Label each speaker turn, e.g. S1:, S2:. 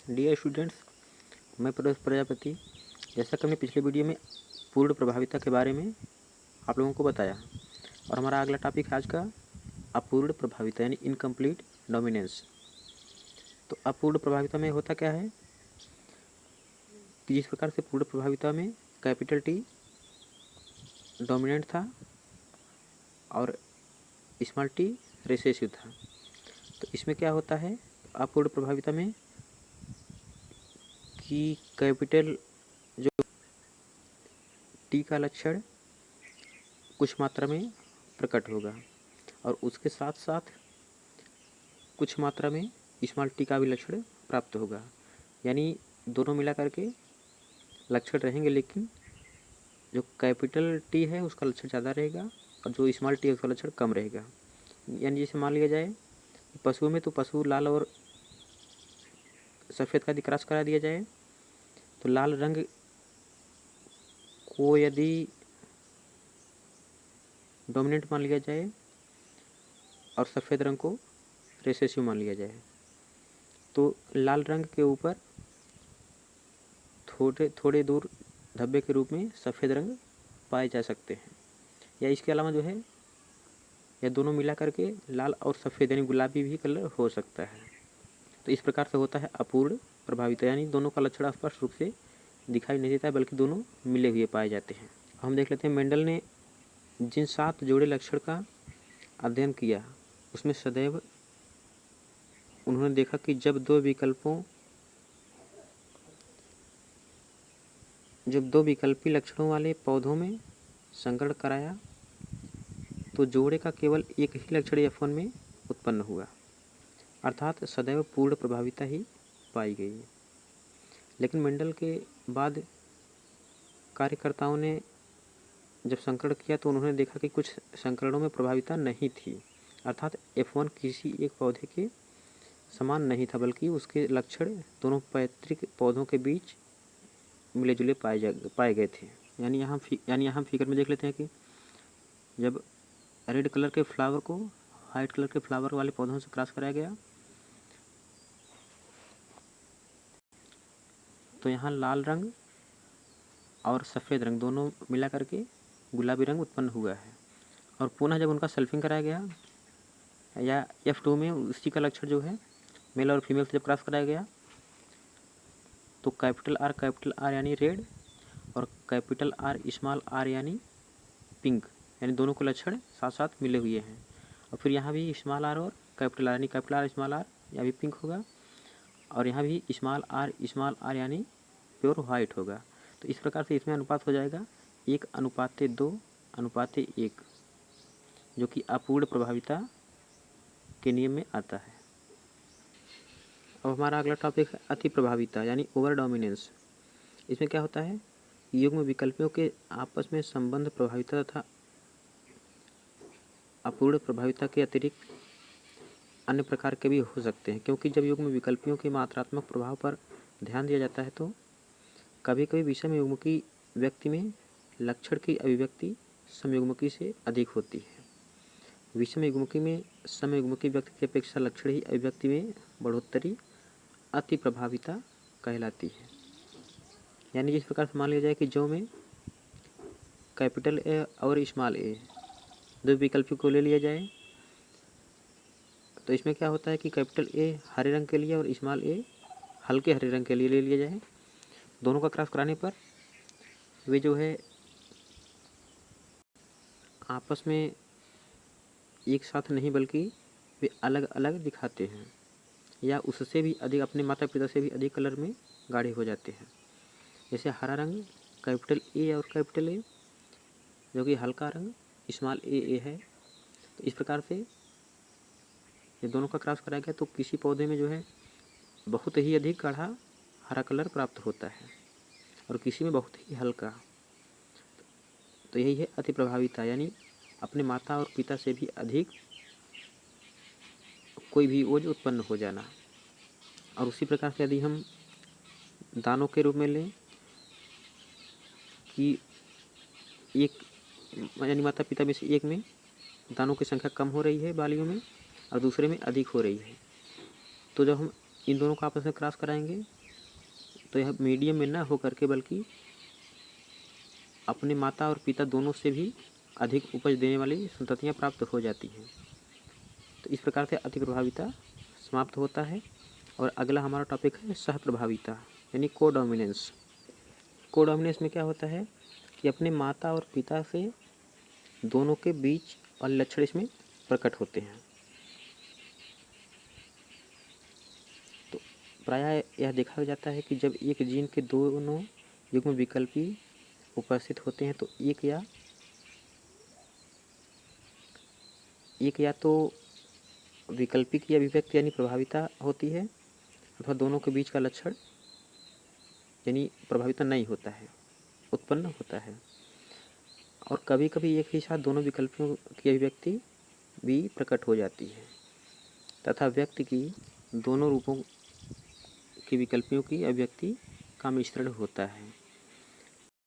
S1: Dear students, मैं प्रदोष प्रजापति। जैसा कि हमने पिछले वीडियो में पूर्ण प्रभाविता के बारे में आप लोगों को बताया, और हमारा अगला टॉपिक है आज का अपूर्ण प्रभाविता यानी इनकम्प्लीट डोमिनेंस। तो अपूर्ण प्रभाविता में होता क्या है कि जिस प्रकार से पूर्ण प्रभाविता में कैपिटल टी डोमिनेंट था और स्मॉल टी रिसेसिव था, तो इसमें क्या होता है अपूर्ण प्रभाविता में कि कैपिटल जो टी का लक्षण कुछ मात्रा में प्रकट होगा और उसके साथ साथ कुछ मात्रा में स्मॉल टी का भी लक्षण प्राप्त होगा, यानी दोनों मिला करके लक्षण रहेंगे, लेकिन जो कैपिटल टी है उसका लक्षण ज़्यादा रहेगा और जो स्मॉल टी है उसका लक्षण कम रहेगा। यानी जैसे मान लिया जाए पशुओं में, तो पशु लाल और सफ़ेद का यदि क्रॉस करा दिया जाए तो लाल रंग को यदि डोमिनेंट मान लिया जाए और सफ़ेद रंग को रिसेसिव मान लिया जाए, तो लाल रंग के ऊपर थोड़े थोड़े दूर धब्बे के रूप में सफ़ेद रंग पाए जा सकते हैं, या इसके अलावा जो है या दोनों मिला करके लाल और सफ़ेद यानी गुलाबी भी कलर हो सकता है। तो इस प्रकार से होता है अपूर्ण प्रभाविता, यानी दोनों का लक्षण स्पष्ट रूप से दिखाई नहीं देता है बल्कि दोनों मिले हुए पाए जाते हैं। हम देख लेते हैं मेंडल ने जिन 7 जोड़े लक्षण का अध्ययन किया उसमें सदैव उन्होंने देखा कि जब दो विकल्पी लक्षणों वाले पौधों में संकरण कराया तो जोड़े का केवल एक ही लक्षण F1 में उत्पन्न हुआ, अर्थात सदैव पूर्ण प्रभाविता ही पाई गई। लेकिन मेंडल के बाद कार्यकर्ताओं ने जब संकरण किया तो उन्होंने देखा कि कुछ संकरणों में प्रभाविता नहीं थी, अर्थात F1 किसी एक पौधे के समान नहीं था बल्कि उसके लक्षण दोनों पैतृक पौधों के बीच मिले जुले पाए गए थे। यानी यहाँ फिगर में देख लेते हैं कि जब रेड कलर के फ्लावर को वाइट कलर के फ्लावर वाले पौधों से क्रॉस कराया गया तो यहाँ लाल रंग और सफ़ेद रंग दोनों मिला करके गुलाबी रंग उत्पन्न हुआ है, और पुनः जब उनका सल्फिंग कराया गया या F2 में उसी का लक्षण जो है मेल और फीमेल से जब क्रॉस कराया गया तो कैपिटल आर यानी रेड और कैपिटल आर स्मॉल आर यानी पिंक, यानी दोनों के लक्षण साथ साथ मिले हुए हैं। और फिर यहाँ भी स्मॉल आर और कैपिटल आर यानी कैपिटल आर स्मॉल आर यहाँ भी पिंक होगा, और यहाँ भी स्मॉल आर यानी प्योर वाइट होगा। तो इस प्रकार से इसमें अनुपात हो जाएगा 1:2:1, जो कि अपूर्ण प्रभाविता के नियम में आता है। अब हमारा अगला टॉपिक है अति प्रभाविता यानी ओवर डोमिनेंस। इसमें क्या होता है, युग्म विकल्पियों के आपस में संबंध प्रभाविता तथा अपूर्ण प्रभाविता के अतिरिक्त अन्य प्रकार के भी हो सकते हैं, क्योंकि जब युग्म विकल्पियों के मात्रात्मक प्रभाव पर ध्यान दिया जाता है तो कभी कभी विषम युग्मकी व्यक्ति में लक्षण की अभिव्यक्ति समयुग्मकी से अधिक होती है। विषम युग्मकी में समयुग्मकी व्यक्ति की अपेक्षा लक्षण ही अभिव्यक्ति में बढ़ोतरी अति प्रभाविता कहलाती है। यानी जिस प्रकार से मान लिया जाए कि जो में कैपिटल ए और स्मॉल ए दो विकल्पों को ले लिया जाए तो इसमें क्या होता है कि कैपिटल ए हरे रंग के लिए और स्मॉल ए हल्के हरे रंग के लिए ले लिया जाए। दोनों का क्रॉस कराने पर वे जो है आपस में एक साथ नहीं बल्कि वे अलग अलग दिखाते हैं, या उससे भी अधिक अपने माता पिता से भी अधिक कलर में गाढ़े हो जाते हैं। जैसे हरा रंग कैपिटल ए और कैपिटल ए, जो कि हल्का रंग स्मॉल ए है। तो इस प्रकार से ये दोनों का क्रॉस कराया गया तो किसी पौधे में जो है बहुत ही अधिक गाढ़ा हरा कलर प्राप्त होता है और किसी में बहुत ही हल्का। तो यही है अति प्रभाविता, यानी अपने माता और पिता से भी अधिक कोई भी ओज उत्पन्न हो जाना। और उसी प्रकार से यदि हम दानों के रूप में लें कि एक यानी माता पिता में से एक में दानों की संख्या कम हो रही है बालियों में और दूसरे में अधिक हो रही है, तो जब हम इन दोनों को आपस में क्रॉस कराएंगे तो यह मीडियम में न होकर के बल्कि अपने माता और पिता दोनों से भी अधिक उपज देने वाली संततियाँ प्राप्त हो जाती हैं। तो इस प्रकार से अति प्रभाविता समाप्त होता है। और अगला हमारा टॉपिक है सह प्रभाविता यानी कोडोमिनेंस। कोडोमिनेंस में क्या होता है कि अपने माता और पिता से दोनों के बीच और लक्षण इसमें प्रकट होते हैं। तो प्रायः यह देखा जाता है कि जब एक जीन के दोनों युग्म विकल्पी उपस्थित होते हैं तो एक या तो विकल्पी की अभिव्यक्ति यानी प्रभाविता होती है अथवा दोनों के बीच का लक्षण यानी प्रभाविता नहीं होता है, उत्पन्न होता है। और कभी कभी एक ही साथ दोनों विकल्पों की अभिव्यक्ति भी प्रकट हो जाती है तथा व्यक्ति की दोनों रूपों की विकल्पियों की अभिव्यक्ति का मिश्रण होता है।